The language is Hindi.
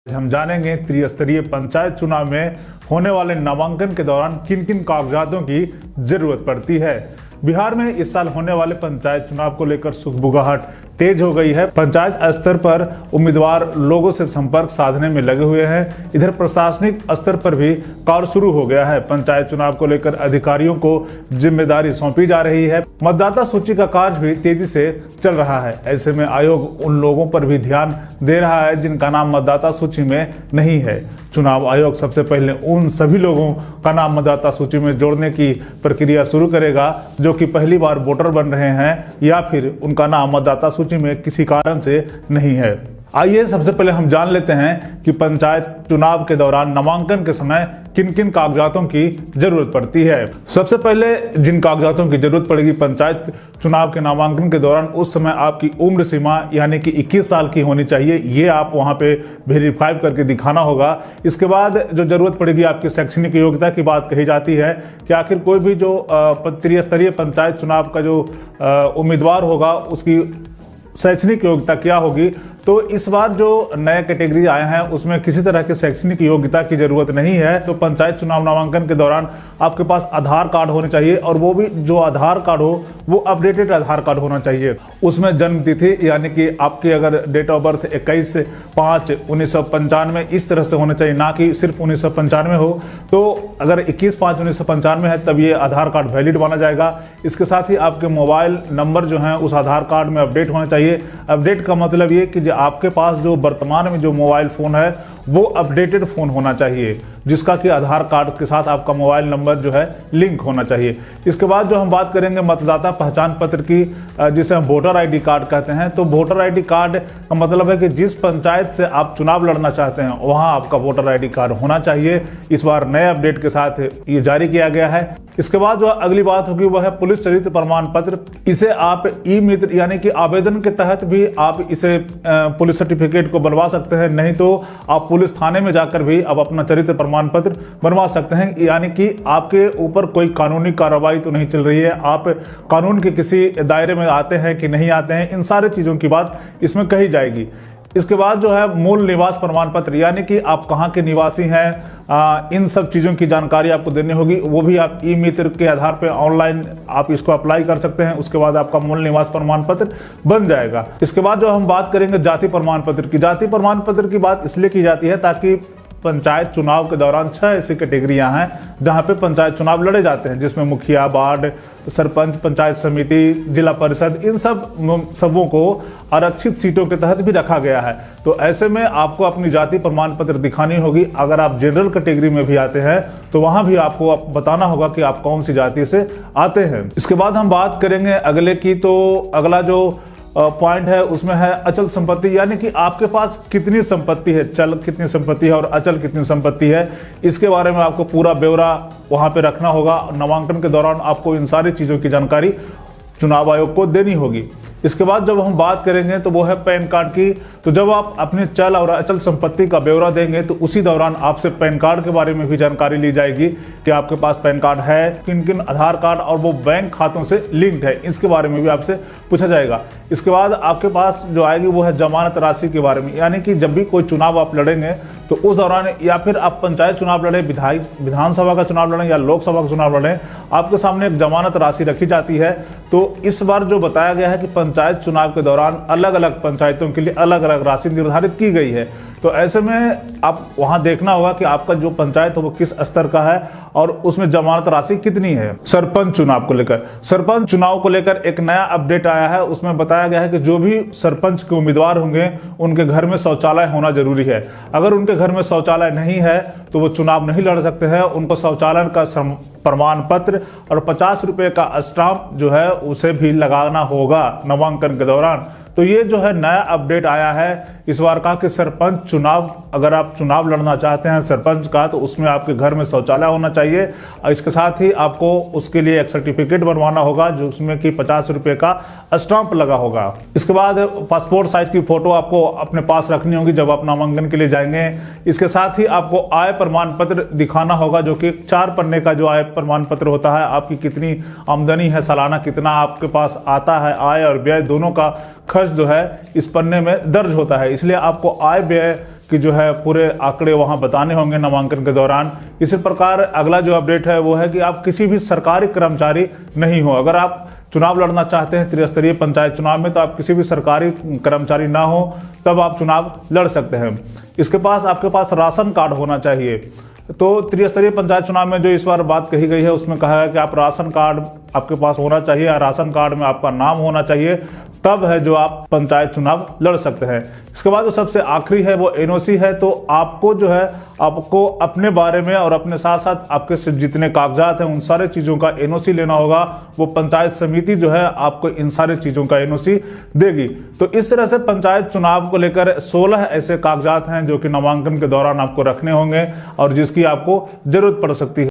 हम जानेंगे त्रिस्तरीय पंचायत चुनाव में होने वाले नामांकन के दौरान किन किन कागजातों की जरूरत पड़ती है। बिहार में इस साल होने वाले पंचायत चुनाव को लेकर सुगबुगाहट तेज हो गई है। पंचायत स्तर पर उम्मीदवार लोगों से संपर्क साधने में लगे हुए हैं। इधर प्रशासनिक स्तर पर भी कार्य शुरू हो गया है। पंचायत चुनाव को लेकर अधिकारियों को जिम्मेदारी सौंपी जा रही है। मतदाता सूची का कार्य भी तेजी से चल रहा है। ऐसे में आयोग उन लोगों पर भी ध्यान दे रहा है जिनका नाम मतदाता सूची में नहीं है। चुनाव आयोग सबसे पहले उन सभी लोगों का नाम मतदाता सूची में जोड़ने की प्रक्रिया शुरू करेगा जो कि पहली बार वोटर बन रहे हैं या फिर उनका नाम मतदाता सूची में किसी कारण से नहीं है। आइए सबसे पहले हम जान लेते हैं कि पंचायत चुनाव के दौरान नामांकन के समय किन किन कागजातों की जरूरत पड़ती है। सबसे पहले जिन कागजातों की जरूरत पड़ेगी पंचायत चुनाव के नामांकन के दौरान, उस समय आपकी उम्र सीमा यानी कि 21 साल की होनी चाहिए। ये आप वहां पे वेरीफाई करके दिखाना होगा। इसके बाद जो जरूरत पड़ेगी आपकी शैक्षणिक योग्यता की बात कही जाती है कि आखिर कोई भी जो त्रिस्तरीय पंचायत चुनाव का जो उम्मीदवार होगा उसकी शैक्षणिक योग्यता क्या होगी। तो इस बार जो नए कैटेगरी आए हैं उसमें किसी तरह की शैक्षणिक योग्यता की जरूरत नहीं है। तो पंचायत चुनाव नामांकन के दौरान आपके पास आधार कार्ड होने चाहिए और वो भी जो आधार कार्ड हो वो अपडेटेड आधार कार्ड होना चाहिए। उसमें जन्म तिथि यानी कि आपकी अगर डेट ऑफ बर्थ 21/5/1995 इस तरह से होना चाहिए, ना कि सिर्फ 1995 हो। तो अगर 21/5/1995 है तब ये आधार कार्ड वैलिड माना जाएगा। इसके साथ ही आपके मोबाइल नंबर जो है उस आधार कार्ड में अपडेट होना चाहिए। अपडेट का मतलब ये कि आपके पास जो वर्तमान में जो मोबाइल फोन है वो अपडेटेड फोन होना चाहिए जिसका कि आधार कार्ड के साथ आपका मोबाइल नंबर जो है लिंक होना चाहिए। इसके बाद जो हम बात करेंगे मतदाता पहचान पत्र की, जिसे हम वोटर आईडी कार्ड कहते हैं। तो वोटर आईडी कार्ड का मतलब है कि जिस पंचायत से आप चुनाव लड़ना चाहते हैं वहां आपका वोटर आईडी कार्ड होना चाहिए। इस बार नए अपडेट के साथ ये जारी किया गया है। इसके बाद जो अगली बात होगी वह है पुलिस चरित्र प्रमाण पत्र। इसे आप ई मित्र यानी कि आवेदन के तहत भी आप इसे पुलिस सर्टिफिकेट को बनवा सकते हैं, नहीं तो आप पुलिस थाने में जाकर भी अब अपना चरित्र प्रमाण पत्र बनवा सकते हैं। यानी कि आपके ऊपर कोई कानूनी कार्रवाई तो नहीं चल रही है, आप कानून के किसी दायरे में आते हैं कि नहीं आते हैं, इन सारी चीजों की बात इसमें कही जाएगी। इसके बाद जो है मूल निवास प्रमाण पत्र यानी कि आप कहाँ के निवासी हैं, इन सब चीज़ों की जानकारी आपको देनी होगी। वो भी आप ई मित्र के आधार पे ऑनलाइन आप इसको अप्लाई कर सकते हैं। उसके बाद आपका मूल निवास प्रमाण पत्र बन जाएगा। इसके बाद जो हम बात करेंगे जाति प्रमाण पत्र की। जाति प्रमाण पत्र की बात इसलिए की जाती है ताकि पंचायत चुनाव के दौरान 6 ऐसी कैटेगरियां हैं जहां पे पंचायत चुनाव लड़े जाते हैं, जिसमें मुखिया, वार्ड, सरपंच, पंचायत समिति, जिला परिषद, इन सबों को आरक्षित सीटों के तहत भी रखा गया है। तो ऐसे में आपको अपनी जाति प्रमाण पत्र दिखानी होगी। अगर आप जनरल कैटेगरी में भी आते हैं तो वहां भी आपको बताना होगा कि आप कौन सी जाति से आते हैं। इसके बाद हम बात करेंगे अगले की। तो अगला जो पॉइंट है उसमें है अचल संपत्ति, यानी कि आपके पास कितनी संपत्ति है, चल कितनी संपत्ति है और अचल कितनी संपत्ति है। इसके बारे में आपको पूरा ब्यौरा वहां पे रखना होगा। नामांकन के दौरान आपको इन सारी चीजों की जानकारी चुनाव आयोग को देनी होगी। इसके बाद जब हम बात करेंगे तो वो है पैन कार्ड की। तो जब आप अपने चल और अचल संपत्ति का ब्यौरा देंगे तो उसी दौरान आपसे पैन कार्ड के बारे में भी जानकारी ली जाएगी कि आपके पास पैन कार्ड है, किन किन आधार कार्ड और वो बैंक खातों से लिंक्ड है, इसके बारे में भी आपसे पूछा जाएगा। इसके बाद आपके पास जो आएगी वो है जमानत राशि के बारे में, यानी कि जब भी कोई चुनाव आप लड़ेंगे तो उस दौरान या फिर आप पंचायत चुनाव लड़े, विधानसभा का चुनाव लड़ें या लोकसभा का चुनाव लड़ें, आपके सामने एक जमानत राशि रखी जाती है। तो इस बार जो बताया गया है कि पंचायत चुनाव के दौरान अलग अलग पंचायतों के लिए अलग अलग राशि निर्धारित की गई है। तो ऐसे में आप वहां देखना होगा कि आपका जो पंचायत है वो किस स्तर का है और उसमें जमानत राशि कितनी है। सरपंच चुनाव को लेकर एक नया अपडेट आया है। उसमें बताया गया है कि जो भी सरपंच के उम्मीदवार होंगे उनके घर में शौचालय होना जरूरी है। अगर उनके घर में शौचालय नहीं है तो वो चुनाव नहीं लड़ सकते हैं। उनको शौचालय का प्रमाण पत्र और 50 रुपए का स्टाम्प जो है उसे भी लगाना होगा नामांकन के दौरान। तो ये जो है नया अपडेट आया है इस बार का कि सरपंच चुनाव, अगर आप चुनाव लड़ना चाहते हैं सरपंच का तो उसमें आपके घर में शौचालय होना चाहिए और इसके साथ ही आपको उसके लिए एक सर्टिफिकेट बनवाना होगा जो उसमें कि 50 रुपए का स्टाम्प लगा होगा। इसके बाद पासपोर्ट साइज की फोटो आपको अपने पास रखनी होगी जब आप नामांकन के लिए जाएंगे। इसके साथ ही आपको आय प्रमाण पत्र दिखाना होगा जो कि 4 पन्ने का जो आय प्रमाण पत्र होता है, आपकी कितनी आमदनी है, सालाना कितना आपके पास आता है, आय और व्यय दोनों का खर्च जो है इस पन्ने में दर्ज होता है। इसलिए आपको आय व्यय कि जो है पूरे आंकड़े वहां बताने होंगे नामांकन के दौरान। इसी प्रकार अगला जो अपडेट है वो है कि आप किसी भी सरकारी कर्मचारी नहीं हो। अगर आप चुनाव लड़ना चाहते हैं त्रिस्तरीय पंचायत चुनाव में, तो आप किसी भी सरकारी कर्मचारी ना हो तब आप चुनाव लड़ सकते हैं। आपके पास राशन कार्ड होना चाहिए। तो त्रिस्तरीय पंचायत चुनाव में जो इस बार बात कही गई है उसमें कहा है कि आप राशन कार्ड आपके पास होना चाहिए, या राशन कार्ड में आपका नाम होना चाहिए, तब है जो आप पंचायत चुनाव लड़ सकते हैं। इसके बाद जो सबसे आखिरी है वो एनओसी है। तो आपको जो है आपको अपने बारे में और अपने साथ साथ आपके जितने कागजात हैं उन सारे चीजों का एनओसी लेना होगा। वो पंचायत समिति जो है आपको इन सारे चीजों का एनओसी देगी। तो इस तरह से पंचायत चुनाव को लेकर 16 ऐसे कागजात हैं जो कि नामांकन के दौरान आपको रखने होंगे और जिसकी आपको जरूरत पड़ सकती है।